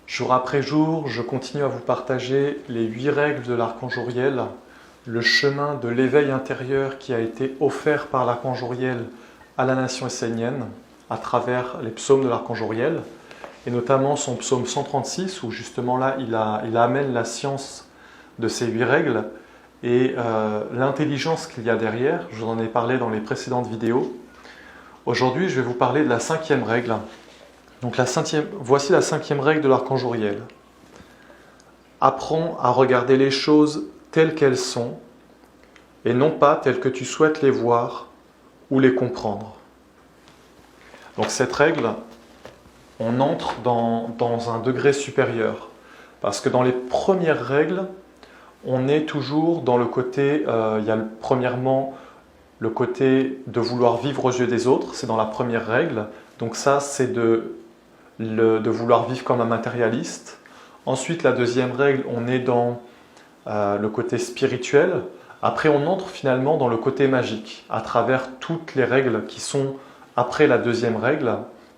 Jour après jour, je continue à vous partager les 8 règles de l'archange Uriel, le chemin de l'éveil intérieur qui a été offert par l'archange Uriel à la nation essénienne à travers les psaumes de l'archange Uriel, et notamment son psaume 136 où justement là il amène la science de ces 8 règles et l'intelligence qu'il y a derrière. Je vous en ai parlé dans les précédentes vidéos. Aujourd'hui, je vais vous parler de la 5e règle. Donc voici la 5e règle de l'archange Uriel. Apprends à regarder les choses telles qu'elles sont et non pas telles que tu souhaites les voir ou les comprendre. Donc cette règle, on entre dans un degré supérieur. Parce que dans les premières règles, on est toujours dans le côté, il y a premièrement le côté de vouloir vivre aux yeux des autres, c'est dans la première règle. Donc ça, c'est de vouloir vivre comme un matérialiste. Ensuite, la deuxième règle, on est dans le côté spirituel. Après, on entre finalement dans le côté magique, à travers toutes les règles qui sont après la deuxième règle,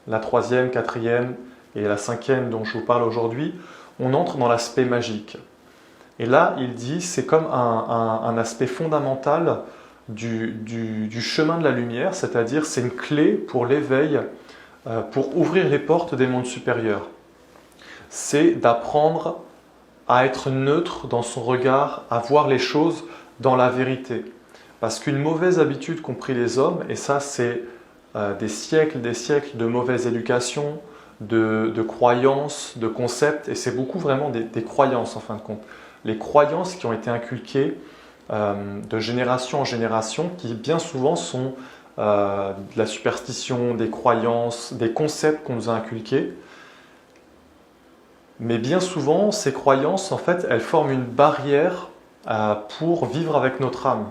la 3e, 4e et la 5e dont je vous parle aujourd'hui. On entre dans l'aspect magique. Et là, il dit, c'est comme un aspect fondamental du chemin de la lumière, c'est-à-dire c'est une clé pour l'éveil, pour ouvrir les portes des mondes supérieurs. C'est d'apprendre à être neutre dans son regard, à voir les choses dans la vérité. Parce qu'une mauvaise habitude qu'ont pris les hommes, et ça c'est des siècles de mauvaise éducation, de croyances, de concepts, et c'est beaucoup vraiment des croyances en fin de compte. Les croyances qui ont été inculquées de génération en génération, qui bien souvent sont de la superstition, des croyances, des concepts qu'on nous a inculqués. Mais bien souvent, ces croyances, en fait, elles forment une barrière pour vivre avec notre âme.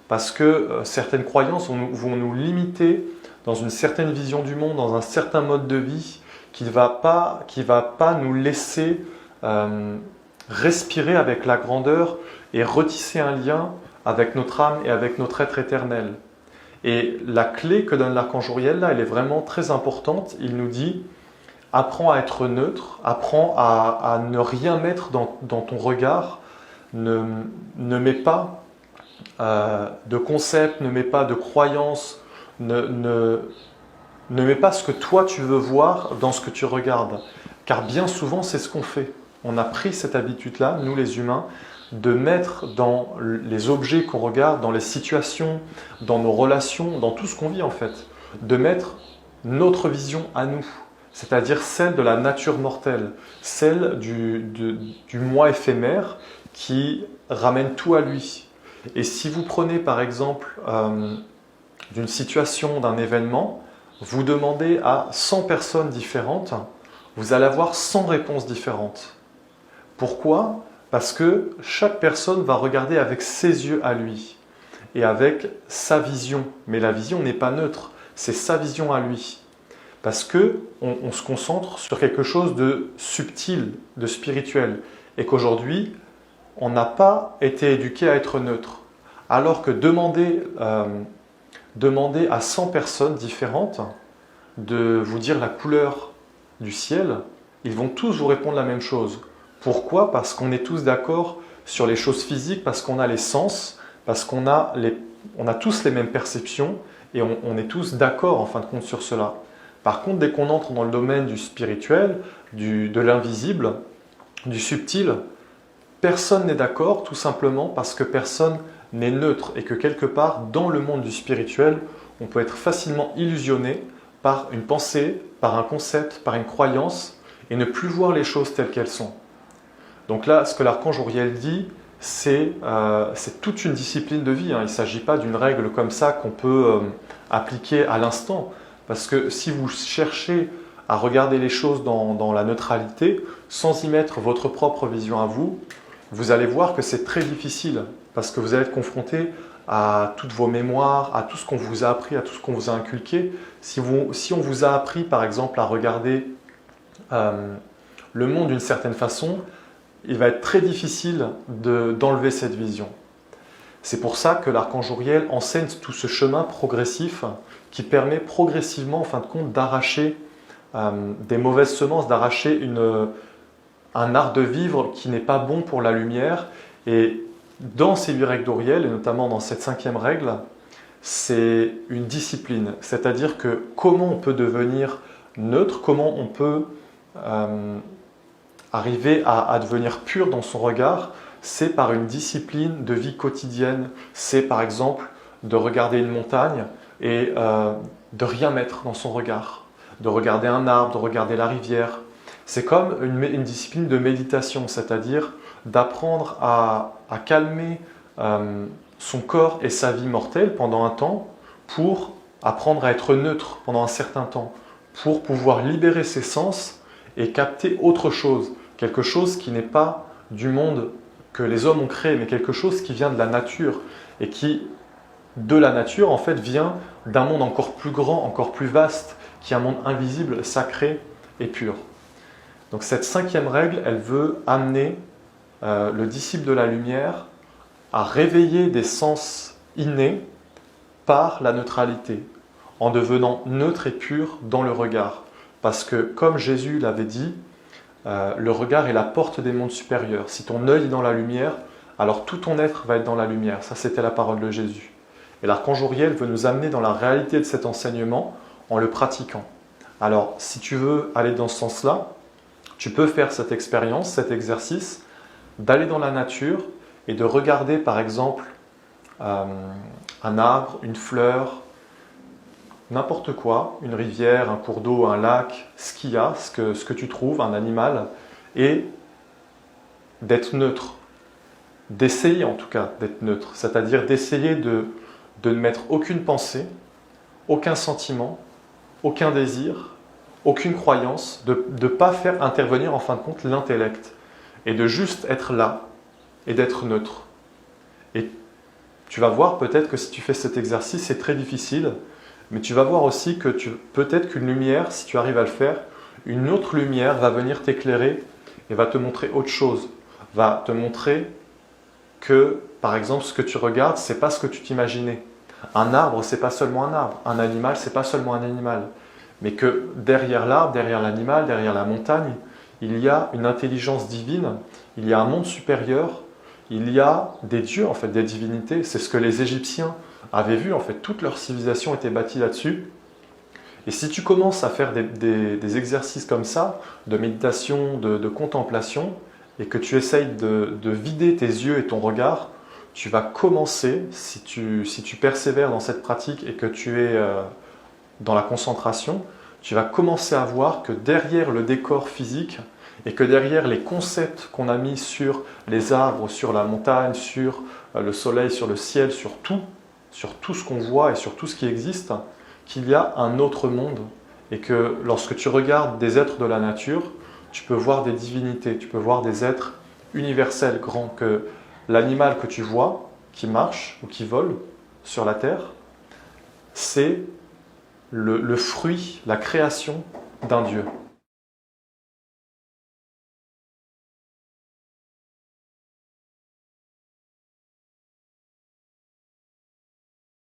Parce que certaines croyances vont nous limiter dans une certaine vision du monde, dans un certain mode de vie, qui ne va pas nous laisser respirer avec la grandeur et retisser un lien avec notre âme et avec notre être éternel. Et la clé que donne l'archange Uriel, là, elle est vraiment très importante. Il nous dit, apprends à être neutre, apprends à ne rien mettre dans ton regard, ne mets pas de concepts, ne mets pas de croyances, ne mets pas ce que toi tu veux voir dans ce que tu regardes. Car bien souvent, c'est ce qu'on fait. On a pris cette habitude-là, nous les humains, de mettre dans les objets qu'on regarde, dans les situations, dans nos relations, dans tout ce qu'on vit en fait, de mettre notre vision à nous, c'est-à-dire celle de la nature mortelle, celle du moi éphémère qui ramène tout à lui. Et si vous prenez par exemple d'une situation, d'un événement, vous demandez à 100 personnes différentes, vous allez avoir 100 réponses différentes. Pourquoi ? Parce que chaque personne va regarder avec ses yeux à lui et avec sa vision. Mais la vision n'est pas neutre, c'est sa vision à lui. Parce qu'on se concentre sur quelque chose de subtil, de spirituel. Et qu'aujourd'hui, on n'a pas été éduqué à être neutre. Alors que demander à 100 personnes différentes de vous dire la couleur du ciel, ils vont tous vous répondre la même chose. Pourquoi ? Parce qu'on est tous d'accord sur les choses physiques, parce qu'on a les sens, parce qu'on a tous les mêmes perceptions et on est tous d'accord en fin de compte sur cela. Par contre, dès qu'on entre dans le domaine du spirituel, de l'invisible, du subtil, personne n'est d'accord tout simplement parce que personne n'est neutre et que quelque part, dans le monde du spirituel, on peut être facilement illusionné par une pensée, par un concept, par une croyance et ne plus voir les choses telles qu'elles sont. Donc là, ce que l'archange Uriel dit, c'est toute une discipline de vie. Il ne s'agit pas d'une règle comme ça qu'on peut appliquer à l'instant. Parce que si vous cherchez à regarder les choses dans la neutralité, sans y mettre votre propre vision à vous, vous allez voir que c'est très difficile. Parce que vous allez être confronté à toutes vos mémoires, à tout ce qu'on vous a appris, à tout ce qu'on vous a inculqué. Si on vous a appris, par exemple, à regarder le monde d'une certaine façon, il va être très difficile d'enlever cette vision. C'est pour ça que l'archange Uriel enseigne tout ce chemin progressif qui permet progressivement, en fin de compte, d'arracher des mauvaises semences, d'arracher un art de vivre qui n'est pas bon pour la lumière. Et dans ces 8 règles d'Auriel, et notamment dans cette 5e règle, c'est une discipline. C'est-à-dire que comment on peut devenir neutre, comment on peut arriver à devenir pur dans son regard, c'est par une discipline de vie quotidienne. C'est par exemple de regarder une montagne et de rien mettre dans son regard, de regarder un arbre, de regarder la rivière. C'est comme une discipline de méditation, c'est-à-dire d'apprendre à calmer son corps et sa vie mortelle pendant un temps pour apprendre à être neutre pendant un certain temps, pour pouvoir libérer ses sens et capter autre chose, quelque chose qui n'est pas du monde que les hommes ont créé, mais quelque chose qui vient de la nature et qui, de la nature, en fait, vient d'un monde encore plus grand, encore plus vaste, qui est un monde invisible, sacré et pur. Donc cette 5e règle, elle veut amener le disciple de la lumière à réveiller des sens innés par la neutralité, en devenant neutre et pur dans le regard. Parce que, comme Jésus l'avait dit, le regard est la porte des mondes supérieurs. Si ton œil est dans la lumière, alors tout ton être va être dans la lumière. Ça, c'était la parole de Jésus. Et l'archange Uriel veut nous amener dans la réalité de cet enseignement en le pratiquant. Alors, si tu veux aller dans ce sens-là, tu peux faire cette expérience, cet exercice, d'aller dans la nature et de regarder, par exemple, un arbre, une fleur, n'importe quoi, une rivière, un cours d'eau, un lac, ce qu'il y a, ce que tu trouves, un animal, et d'être neutre, d'essayer en tout cas d'être neutre, c'est-à-dire d'essayer de ne mettre aucune pensée, aucun sentiment, aucun désir, aucune croyance, de ne pas faire intervenir en fin de compte l'intellect, et de juste être là, et d'être neutre. Et tu vas voir peut-être que si tu fais cet exercice, c'est très difficile, mais tu vas voir aussi que peut-être qu'une lumière, si tu arrives à le faire, une autre lumière va venir t'éclairer et va te montrer autre chose, va te montrer que, par exemple, ce que tu regardes, ce n'est pas ce que tu t'imaginais. Un arbre, ce n'est pas seulement un arbre. Un animal, ce n'est pas seulement un animal. Mais que derrière l'arbre, derrière l'animal, derrière la montagne, il y a une intelligence divine, il y a un monde supérieur, il y a des dieux, en fait, des divinités. C'est ce que les Égyptiens avaient vu, en fait. Toute leur civilisation était bâtie là-dessus. Et si tu commences à faire des exercices comme ça, de méditation, de contemplation, et que tu essayes de vider tes yeux et ton regard, tu vas commencer, si tu persévères dans cette pratique et que tu es dans la concentration, tu vas commencer à voir que derrière le décor physique et que derrière les concepts qu'on a mis sur les arbres, sur la montagne, sur le soleil, sur le ciel, sur tout ce qu'on voit et sur tout ce qui existe, qu'il y a un autre monde et que lorsque tu regardes des êtres de la nature, tu peux voir des divinités, tu peux voir des êtres universels, grands, que l'animal que tu vois, qui marche ou qui vole sur la terre, c'est le fruit, la création d'un Dieu.